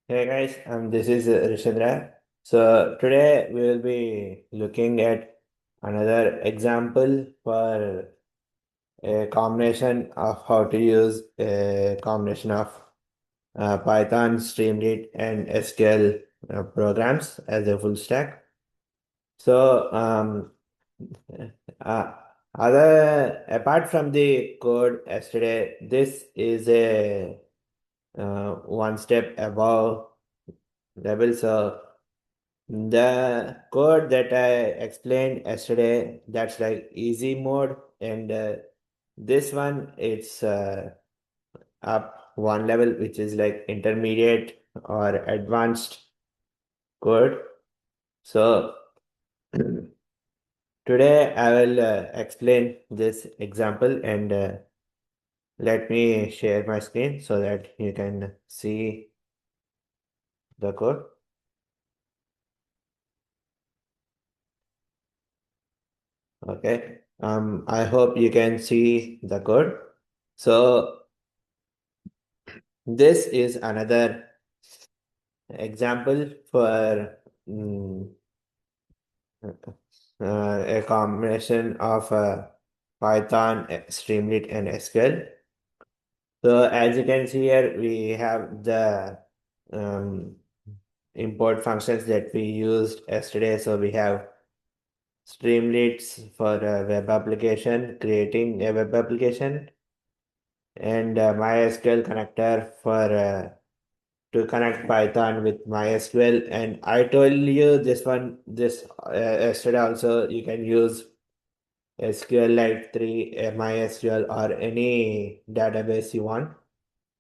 Hey guys, this is Rishendra. So today we will be looking at another example for a combination of how to use a combination of Python, Streamlit, and SQL programs as a full stack. So uh, other apart from the code yesterday, this is a one step above level. So the code that I explained yesterday, that's like easy mode, and this one it's up one level, which is like intermediate or advanced code. So today I will explain this example and let me share my screen so that you can see the code. Okay. I hope you can see the code. So this is another example for a combination of Python, Streamlit, and SQL. So as you can see here, we have the um, import functions that we used yesterday. So we have Streamlits for a web application, creating a web application, and MySQL connector for to connect Python with MySQL. And I told you this yesterday also, you can use SQLite 3, MySQL, or any database you want.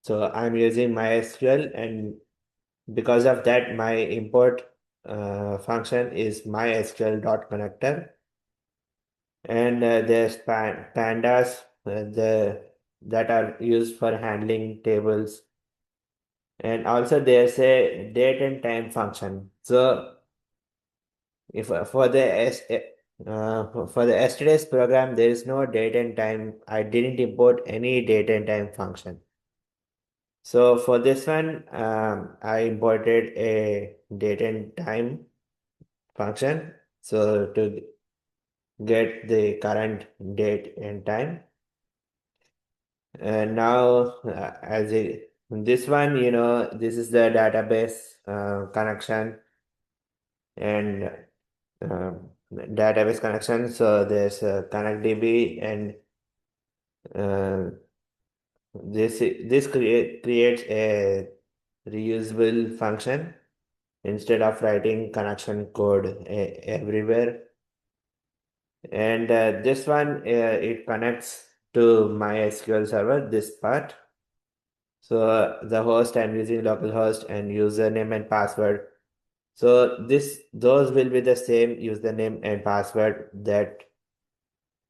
So I'm using MySQL, and because of that, my import function is MySQL.connector. And there's pandas that are used for handling tables. And also there's a date and time function. So if for the yesterday's program, there is no date and time. I didn't import any date and time function. So for this one, I imported a date and time function. So to get the current date and time. And now, this one, this is the database connection and database connection. So there's a connectdb, and uh, this creates a reusable function instead of writing connection code everywhere. And this one, it connects to MySQL server, this part. So the host, I'm using localhost, and username and password. So those will be the same username and password that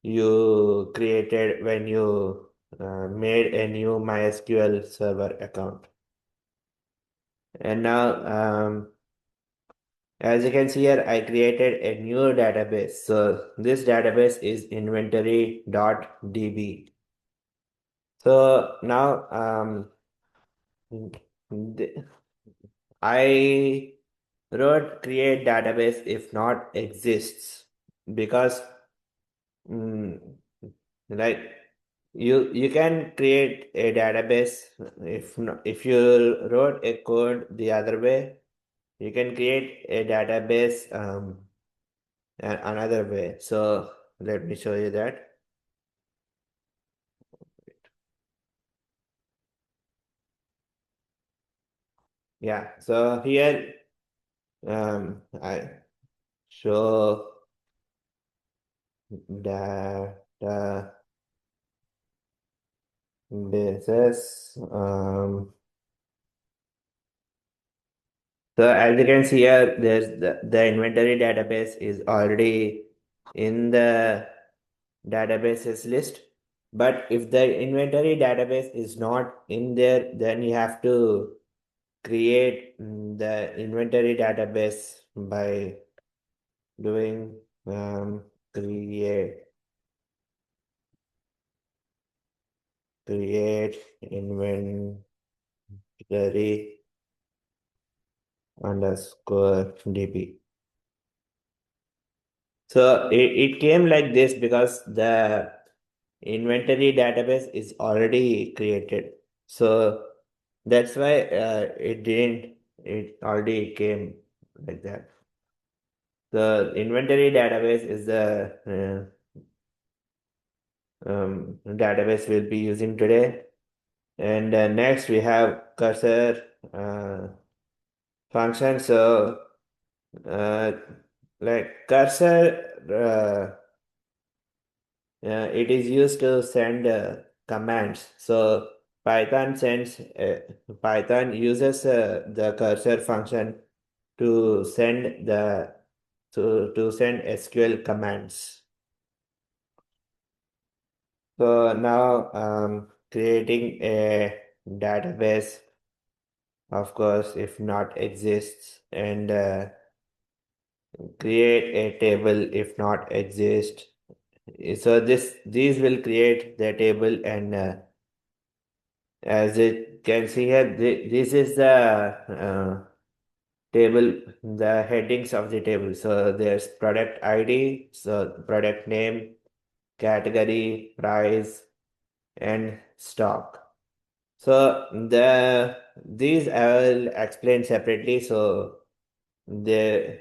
you created when you made a new MySQL server account. And now, as you can see here, I created a new database. So this database is inventory.db. So now, th- I wrote create database if not exists, because mm, like you can create a database if you wrote a code the other way, you can create a database another way. So let me show you that. Yeah, so here I show databases. So as you can see here, there's the inventory database is already in the databases list. But if the inventory database is not in there, then you have to create the inventory database by doing create create inventory underscore DB. So it came like this because the inventory database is already created. So that's why it already came like that. The inventory database is the database we'll be using today. And next we have cursor function. So uh, like cursor, it is used to send commands. So Python uses the cursor function to send to send SQL commands. So now creating a database, of course, if not exists, and create a table if not exist. So these will create the table, and as it can see here, this is the table, the headings of the table. So there's product ID, so product name, category, price, and stock. So these I will explain separately. So the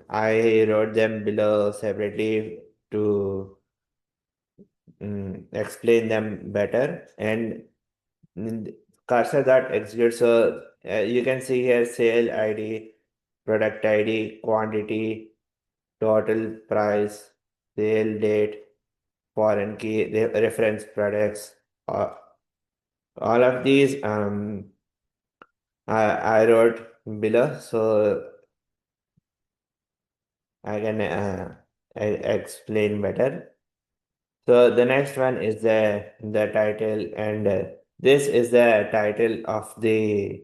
I wrote them below separately to explain them better. And cursor dot execute. So you can see here sale ID, product ID, quantity, total price, sale date, foreign key, reference products. Uh, all of these I wrote below, so I can explain better. So the next one is the title, and this is the title of the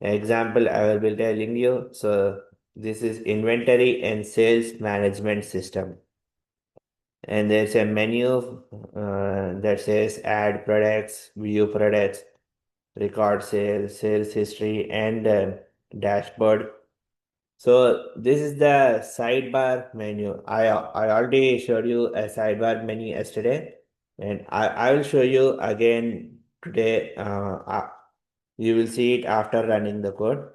example I will be telling you. So this is inventory and sales management system, and there's a menu that says add products, view products, record sales, sales history, and dashboard. So this is the sidebar menu. I already showed you a sidebar menu yesterday, and I will show you again today. You will see it after running the code.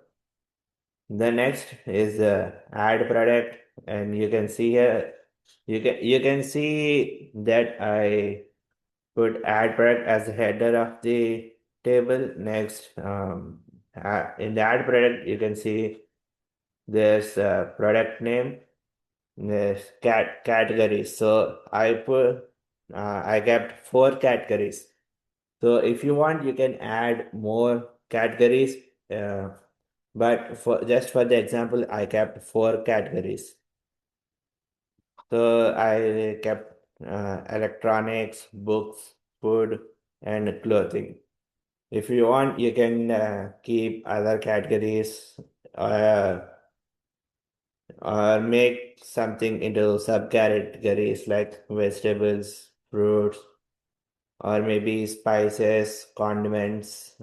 The next is add product, and you can see here you can see that I put add product as the header of the table. Next, in the add product, you can see there's a product name. There's categories. So I kept four categories. So if you want, you can add more categories. Uh, but for the example, I kept four categories. So I kept electronics, books, food, and clothing. If you want, you can keep other categories, uh, or make something into subcategories like vegetables, fruits, or maybe spices, condiments,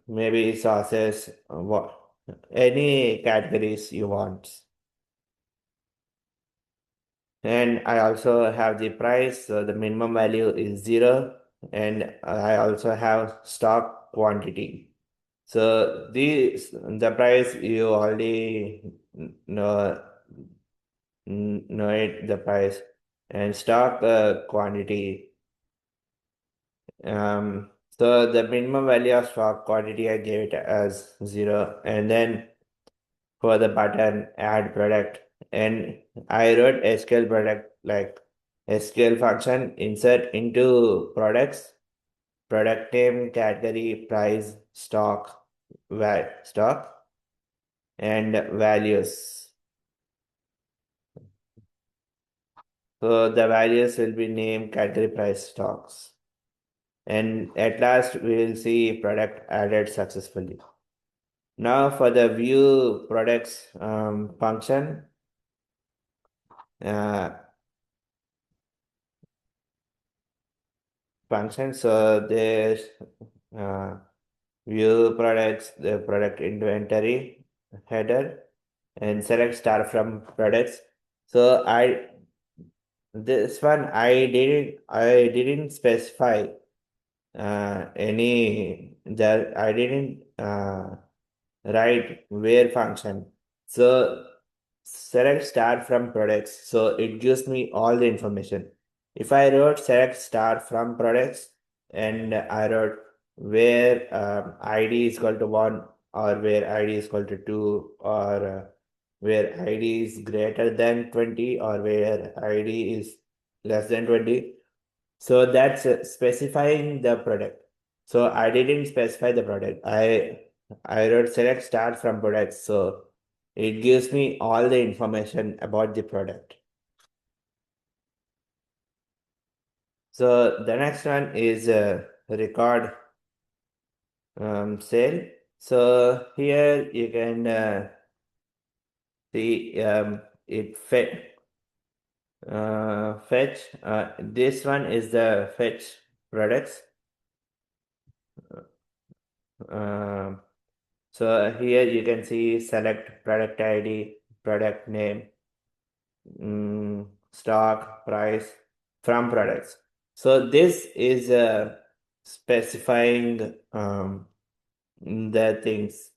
maybe sauces, what any categories you want. And I also have the price, so the minimum value is 0, and I also have stock quantity. So the price you already know know it, the price, and stock quantity. So the minimum value of stock quantity I gave it as 0, and then for the button add product, and I wrote SQL product like SQL function insert into products, product name, category, price, stock, and values. So the values will be name, category, price, stocks. And at last, we will see product added successfully. Now for the view products uh, function. So there's uh, view products, the product inventory header, and select star from products. So this one I didn't specify any that I didn't write where function. So select star from products. So it gives me all the information. If I wrote select star from products and I wrote where ID is equal to 1 or where ID is equal to 2 or where ID is greater than 20 or where ID is less than 20. So that's specifying the product. So I didn't specify the product. I wrote select start from products. So it gives me all the information about the product. So the next one is record sale. So here you can see it fetch. This one is the fetch products. Um So here you can see select product ID, product name, stock, price from products. So this is specifying the things.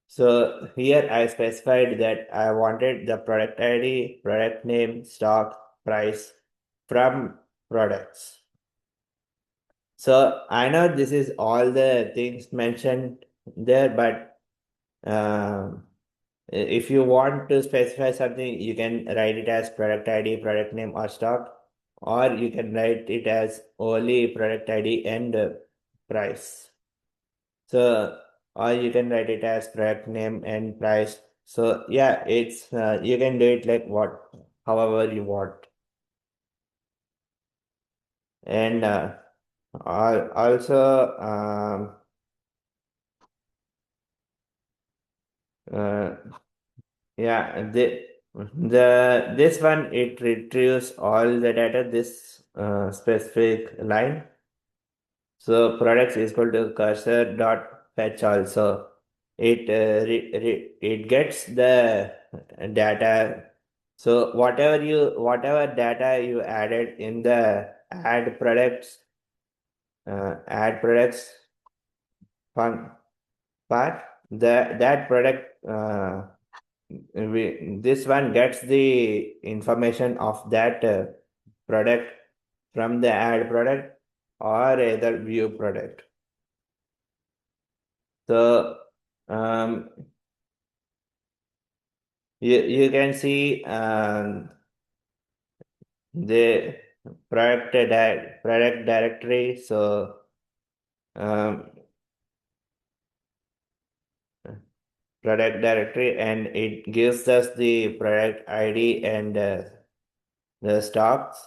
So here I specified that I wanted the product ID, product name, stock, price from products. So I know this is all the things mentioned there, but if you want to specify something, you can write it as product ID, product name, or stock, or you can write it as only product ID and price. So, or you can write it as product name and price. So, yeah, it's you can do it like however you want. And also, uh, yeah, this one it retrieves all the data this specific line. So products is equal to cursor dot fetch also. It gets the data. So whatever data you added in the add products fun part, that product this one gets the information of that product from the add product or either view product. So um, you can see the product directory. So um, product directory, and it gives us the product ID and the stocks,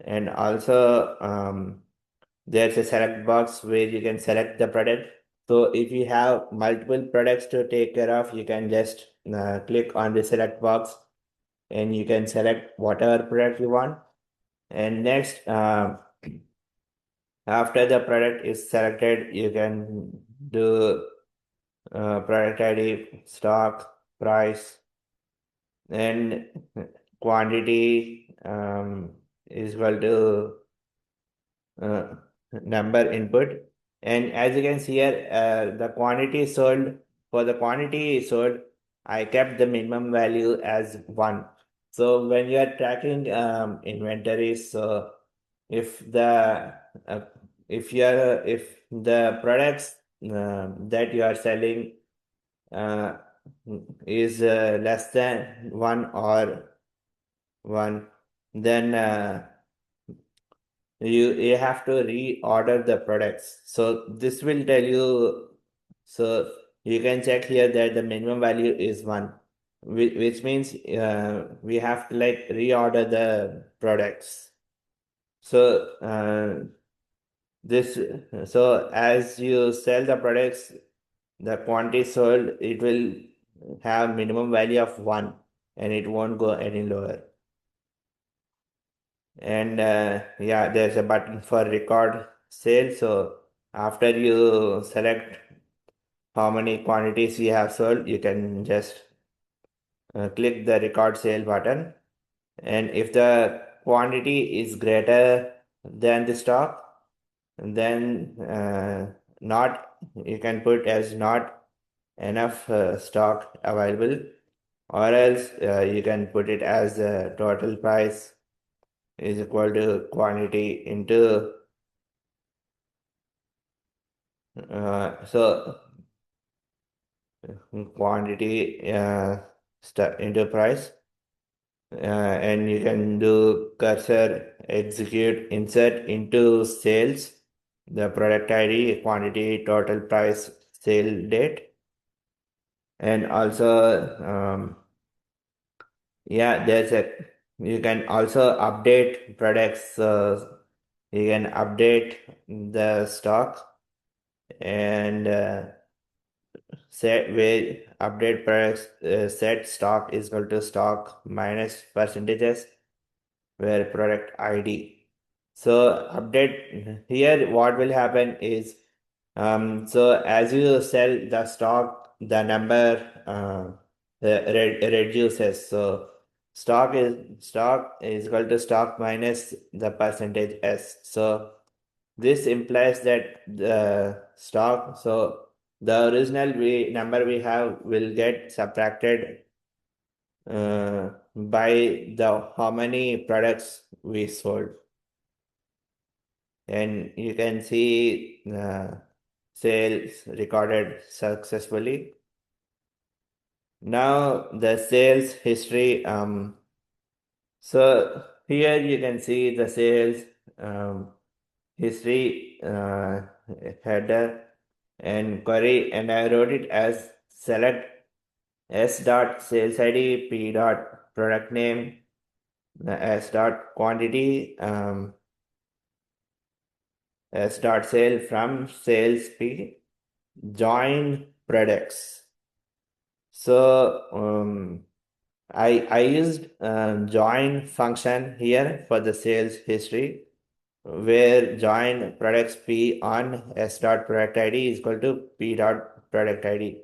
and also there's a select box where you can select the product. So if you have multiple products to take care of, you can just click on the select box and you can select whatever product you want. And next, after the product is selected, you can do product ID, stock, price, and quantity is equal to uh, number input. And as you can see here, the quantity sold, for the quantity sold, I kept the minimum value as 1. So when you are tracking inventories, so if the uh, if the products that you are selling uh, is less than 1 or 1, then you have to reorder the products. So this will tell you. So you can check here that the minimum value is 1, which means we have to like reorder the products. So this so as you sell the products, the quantity sold, it will have minimum value of 1 and it won't go any lower. And yeah, there's a button for record sale. So after you select how many quantities we have sold, you can just click the record sale button. And if the quantity is greater than the stock, then not you can put as not enough stock available, or else you can put it as the total price is equal to quantity into so quantity into price, and you can do cursor execute insert into sales, the product ID, quantity, total price, sale date, and also yeah, there's a you can also update products. You can update the stock and set where update products set stock is equal to stock minus percentages where product ID. So update here, what will happen is so as you sell the stock, the number reduces. So stock is equal to stock minus the percentage S. So this implies that the stock, so the original number we have will get subtracted by the how many products we sold, and you can see sales recorded successfully. Now the sales history. So here you can see the sales um, history header and query, and I wrote it as select s dot sales id p dot product name s dot quantity s dot sale from sales p join products. So I used join function here for the sales history, where join products p on s dot product id is equal to p dot product id.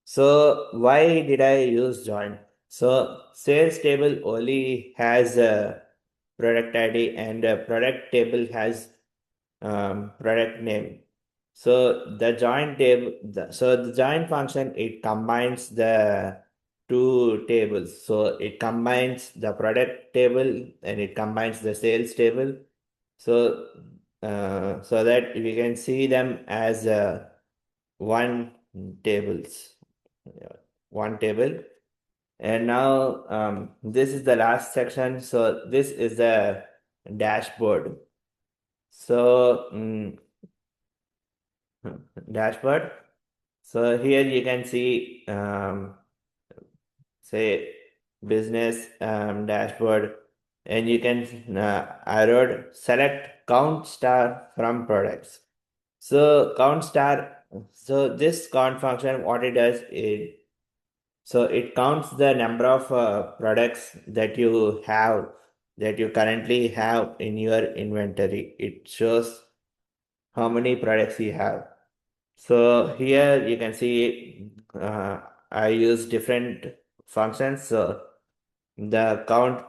So why did I use join? So sales table only has a product ID, and a product table has product name. So the join table, so the join function, it combines the two tables. So it combines the product table and it combines the sales table. So so that we can see them as one tables, yeah, one table. And now this is the last section. So this is the dashboard. So dashboard. So here you can see say business dashboard, and you can I wrote select count star from products. So count star. So this count function, what it does is, so it counts the number of products that you have, that you currently have in your inventory. It shows how many products you have. So here you can see I use different functions. So the count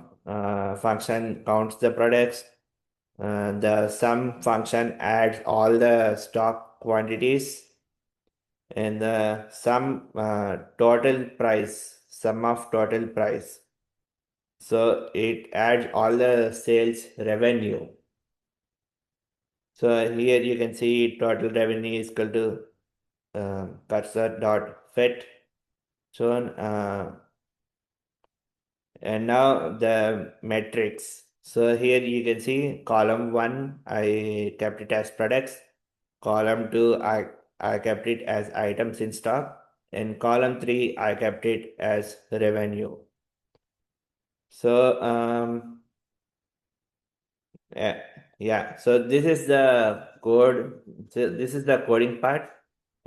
function counts the products. The sum function adds all the stock quantities, and the sum of total price. So it adds all the sales revenue. So here you can see total revenue is equal to cursor dot fit shown, and now the metrics. So here you can see column 1 I kept it as products, column 2 I kept it as items in stock, and column 3 I kept it as revenue. So yeah, yeah. So this is the code. So this is the coding part,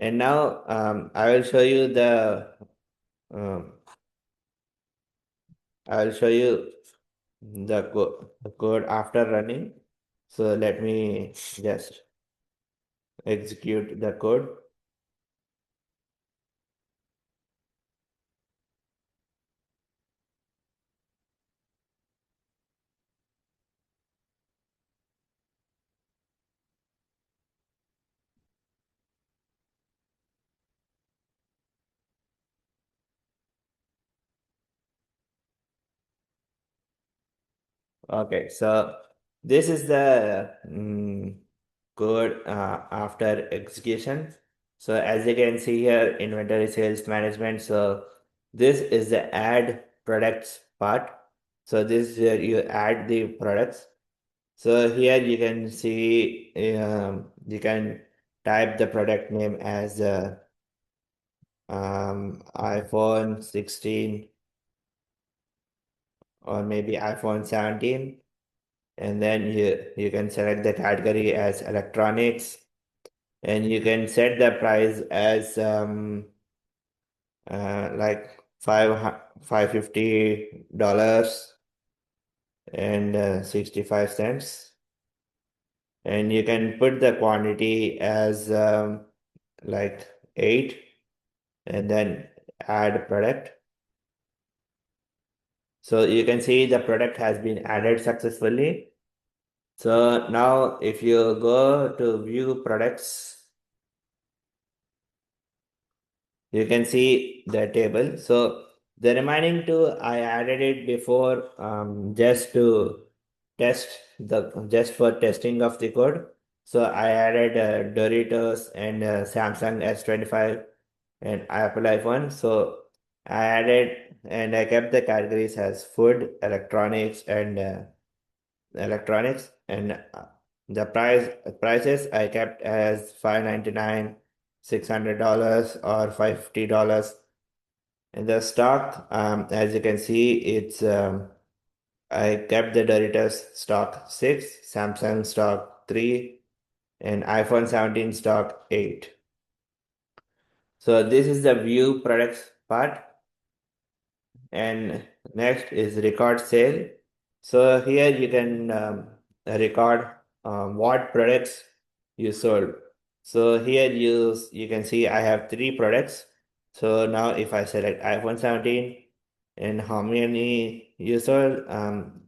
and now I will show you um, I will show you the code after running. So let me just execute the code. Okay, so this is the code after execution. So as you can see here, inventory sales management. So this is the add products part. So this is where you add the products. So here you can see you can type the product name as iPhone 16 or maybe iPhone 17, and then you can select the category as electronics, and you can set the price as like $550 and 65 cents, and you can put the quantity as like 8, and then add product. So you can see the product has been added successfully. So now if you go to view products, you can see the table. So the remaining two, I added it before just for testing of the code. So I added Doritos and Samsung S25 and Apple iPhone. So I added and I kept the categories as food, electronics, and the prices I kept as 599, $600 or $550. And the stock, as you can see, it's I kept the Doritos stock 6, Samsung stock 3, and iPhone 17 stock 8. So this is the view products part. And next is record sale. So here you can record what products you sold. So here you can see I have 3 products. So now if I select iPhone 17 and how many you sold,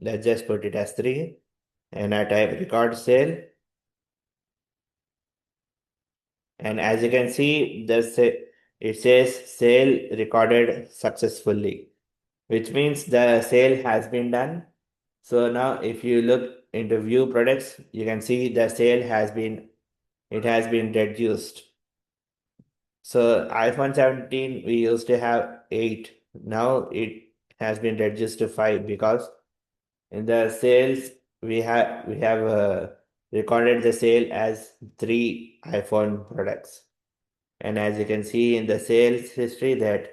let's just put it as 3, and I type record sale. And as you can see, it says sale recorded successfully, which means the sale has been done. So now if you look into view products, you can see the sale it has been reduced. So iPhone 17, we used to have 8. Now it has been reduced to 5 because in the sales we have recorded the sale as 3 iPhone products. And as you can see in the sales history that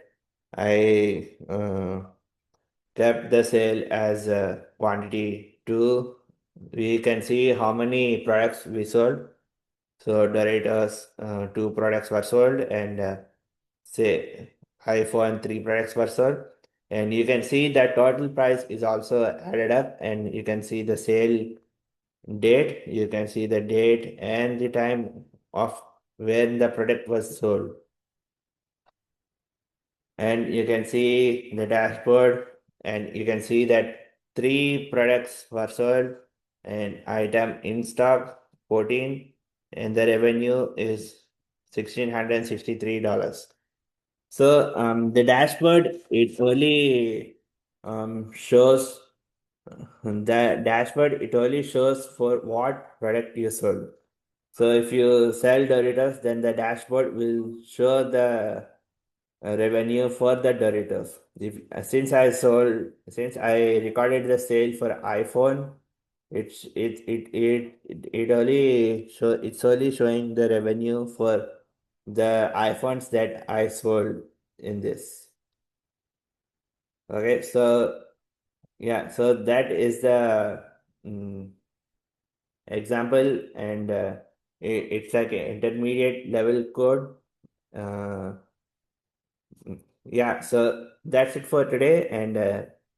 I kept the sale as quantity 2. We can see how many products we sold. So Doritos 2 products were sold, and say iPhone 3 products were sold. And you can see that total price is also added up, and you can see the sale date. You can see the date and the time of when the product was sold. And you can see the dashboard, and you can see that 3 products were sold and item in stock 14, and the revenue is $1,663. So the dashboard, shows it only shows for what product you sold. So if you sell Doritos, then the dashboard will show the revenue for the Doritos. Since I recorded the sale for iPhone, it's only showing the revenue for the iPhones that I sold in this. Okay, so yeah, so that is the mm, example, and it's like an intermediate level code. Uh, Yeah, so that's it for today, and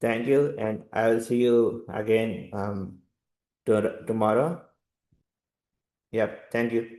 thank you, and I will see you again tomorrow. Yep, thank you.